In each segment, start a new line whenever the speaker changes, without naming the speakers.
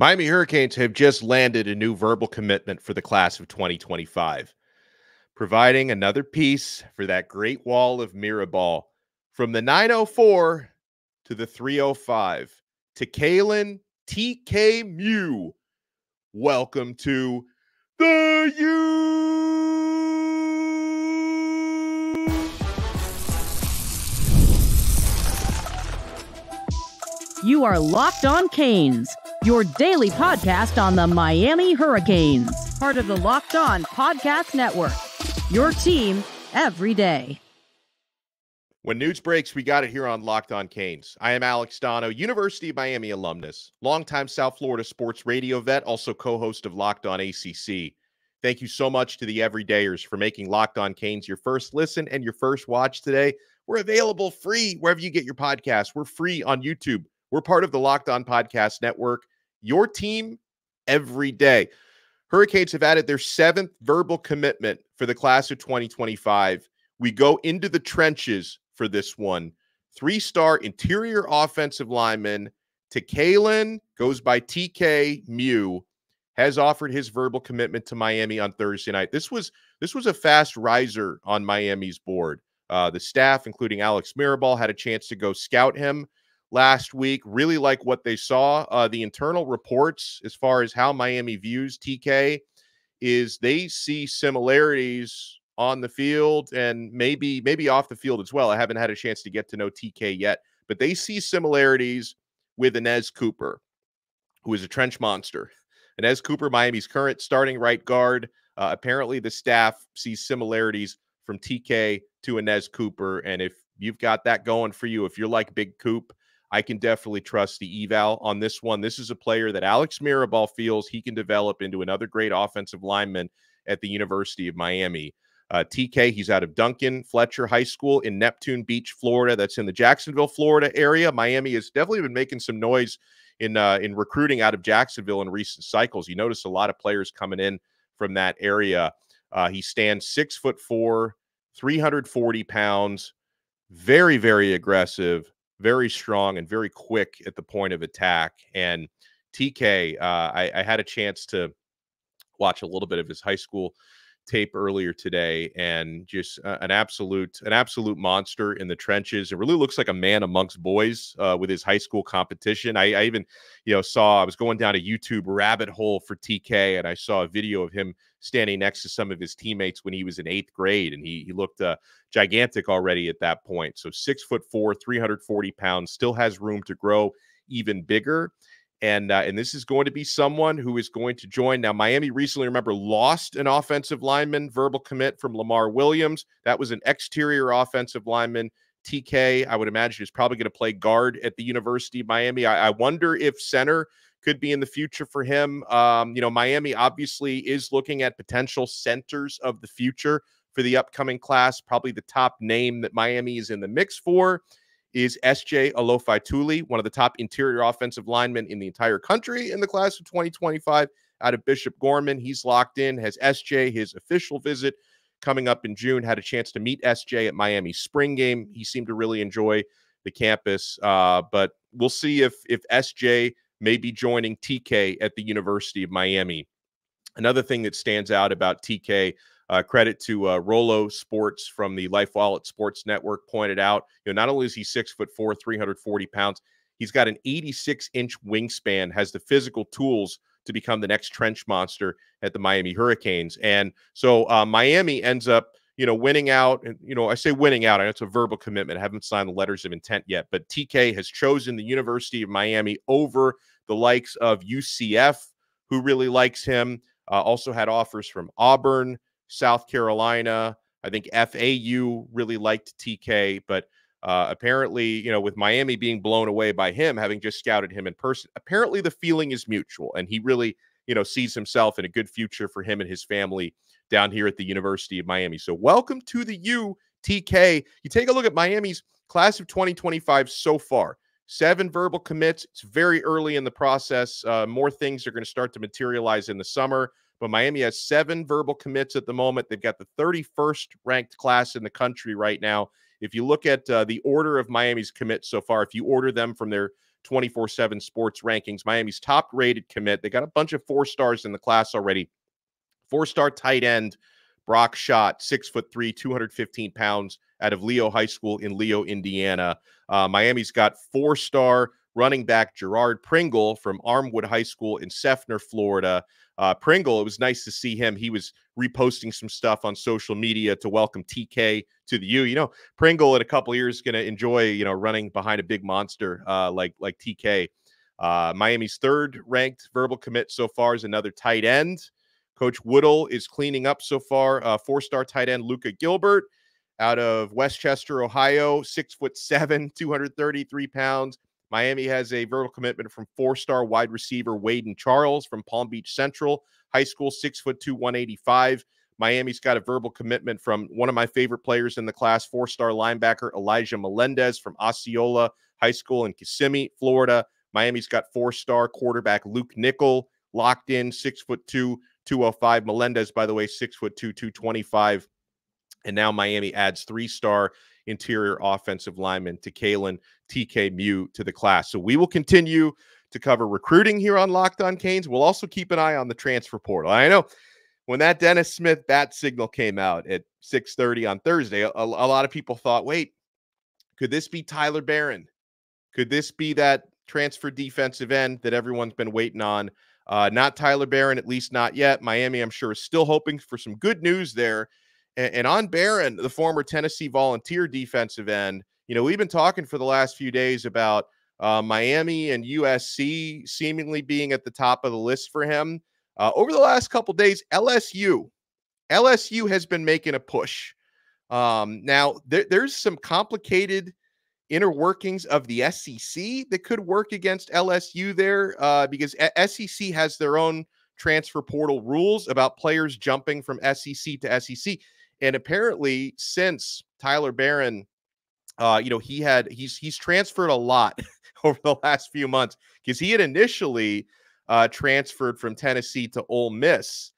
Miami Hurricanes have just landed a new verbal commitment for the class of 2025, providing another piece for that great wall of Mirabal from the 904 to the 305. Takaylen TK Mew, welcome to the U.
You are Locked On Canes, your daily podcast on the Miami Hurricanes, part of the Locked On Podcast Network, your team every day.
When news breaks, we got it here on Locked On Canes. I am Alex Donno, University of Miami alumnus, longtime South Florida sports radio vet, also co-host of Locked On ACC. Thank you so much to the everydayers for making Locked On Canes your first listen and your first watch today. We're available free wherever you get your podcasts. We're free on YouTube. We're part of the Locked On Podcast Network, your team every day. Hurricanes have added their 7th verbal commitment for the class of 2025. We go into the trenches for this one. 3-star interior offensive lineman Takaylen, goes by TK Mew, has offered his verbal commitment to Miami on Thursday night. This was a fast riser on Miami's board. The staff, including Alex Mirabal, had a chance to go scout him last week. Really like what they saw. The internal reports as far as how Miami views TK is they see similarities on the field and maybe off the field as well. I haven't had a chance to get to know TK yet, but they see similarities with Anez Cooper, who is a trench monster. Anez Cooper, Miami's current starting right guard. Apparently the staff sees similarities from TK to Anez Cooper. And if you've got that going for you, if you're like Big Coop, I can definitely trust the eval on this one. This is a player that Alex Mirabal feels he can develop into another great offensive lineman at the University of Miami. TK, he's out of Duncan Fletcher High School in Neptune Beach, Florida. That's in the Jacksonville, Florida area. Miami has definitely been making some noise in recruiting out of Jacksonville in recent cycles. You notice a lot of players coming in from that area. He stands 6'4", 340 pounds, very, very aggressive, very strong, and very quick at the point of attack. And TK, I had a chance to watch a little bit of his high school tape earlier today, and just an absolute monster in the trenches. It really looks like a man amongst boys with his high school competition. I even saw, I was going down a YouTube rabbit hole for TK, and I saw a video of him standing next to some of his teammates when he was in 8th grade, and he looked gigantic already at that point. So 6'4", 340 pounds, still has room to grow even bigger. And this is going to be someone who is going to join. Now, Miami recently, remember, lost an offensive lineman verbal commit from Lamar Williams. That was an exterior offensive lineman. TK, I would imagine, is probably going to play guard at the University of Miami. I wonder if center could be in the future for him. Miami obviously is looking at potential centers of the future for the upcoming class. Probably the top name that Miami is in the mix for is S.J. Alofaituli, one of the top interior offensive linemen in the entire country in the class of 2025 out of Bishop Gorman. He's locked in, has S.J. his official visit coming up in June. Had a chance to meet S.J. at Miami's spring game. He seemed to really enjoy the campus, but we'll see if S.J. may be joining TK at the University of Miami. Another thing that stands out about TK, credit to Rolo Sports from the Life Wallet Sports Network, pointed out, not only is he 6'4", 340 pounds, he's got an 86-inch wingspan, has the physical tools to become the next trench monster at the Miami Hurricanes. And so Miami ends up, winning out. And, I say winning out, I know it's a verbal commitment. I haven't signed the letters of intent yet, but TK has chosen the University of Miami over the likes of UCF, who really likes him. Also had offers from Auburn, South Carolina. I think FAU really liked TK, but apparently, with Miami being blown away by him, having just scouted him in person, apparently the feeling is mutual, and he really, sees himself in a good future for him and his family down here at the University of Miami. So welcome to the U, TK. You take a look at Miami's class of 2025 so far. 7 verbal commits. It's very early in the process. More things are going to start to materialize in the summer. But Miami has 7 verbal commits at the moment. They've got the 31st ranked class in the country right now. If you look at the order of Miami's commits so far, if you order them from their 24/7 Sports rankings. Miami's top-rated commit. They got a bunch of 4 stars in the class already. 4-star tight end Brock Schott, 6'3", 215 pounds, out of Leo High School in Leo, Indiana. Miami's got 4-star running back Gerard Pringle from Armwood High School in Seffner, Florida. Pringle, it was nice to see him. He was reposting some stuff on social media to welcome TK to the U. You know, Pringle in a couple of years is going to enjoy, you know, running behind a big monster like TK. Miami's 3rd ranked verbal commit so far is another tight end. Coach Woodall is cleaning up so far. 4-star tight end Luca Gilbert out of Westchester, Ohio, 6'7", 233 pounds. Miami has a verbal commitment from 4-star wide receiver Waden Charles from Palm Beach Central High School, 6'2", 185. Miami's got a verbal commitment from one of my favorite players in the class, 4-star linebacker Elijah Melendez from Osceola High School in Kissimmee, Florida. Miami's got 4-star quarterback Luke Nickel locked in, 6'2", 205. Melendez, by the way, 6'2", 225. And now Miami adds 3-star interior offensive lineman Takaylen TK Mew to the class. So we will continue to cover recruiting here on Locked On Canes. We'll also keep an eye on the transfer portal. I know when that Dennis Smith bat signal came out at 6:30 on Thursday, a lot of people thought, wait, could this be Tyler Barron? Could this be that transfer defensive end that everyone's been waiting on? Not Tyler Barron, at least not yet. Miami, I'm sure, is still hoping for some good news there. And on Barron, the former Tennessee Volunteer defensive end, you know, we've been talking for the last few days about Miami and USC seemingly being at the top of the list for him. Over the last couple days, LSU has been making a push. Now, there's some complicated inner workings of the SEC that could work against LSU there because SEC has their own transfer portal rules about players jumping from SEC to SEC. And apparently since Tyler Barron, you know, he's transferred a lot over the last few months because he had initially transferred from Tennessee to Ole Miss.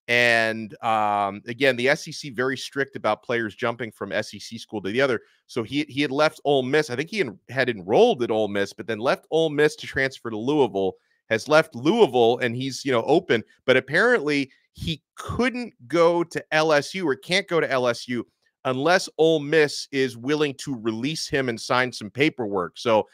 And again, the SEC very strict about players jumping from SEC school to the other. So he had left Ole Miss. I think he had enrolled at Ole Miss, but then left Ole Miss to transfer to Louisville, has left Louisville, and he's, you know, open. But apparently he couldn't go to LSU or can't go to LSU unless Ole Miss is willing to release him and sign some paperwork. So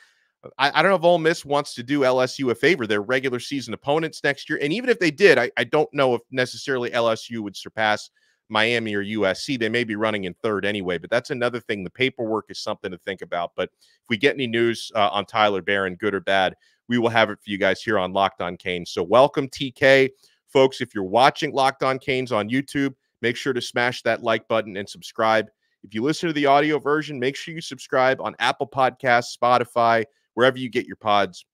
I don't know if Ole Miss wants to do LSU a favor. They're regular season opponents next year. And even if they did, I don't know if necessarily LSU would surpass Miami or USC. They may be running in 3rd anyway, but that's another thing. The paperwork is something to think about. But if we get any news on Tyler Barron, good or bad, we will have it for you guys here on Locked On Canes. So welcome, TK. Folks, if you're watching Locked On Canes on YouTube, make sure to smash that like button and subscribe. If you listen to the audio version, make sure you subscribe on Apple Podcasts, Spotify, wherever you get your pods.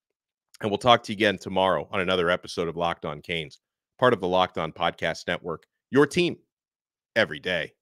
And we'll talk to you again tomorrow on another episode of Locked On Canes, part of the Locked On Podcast Network, your team every day.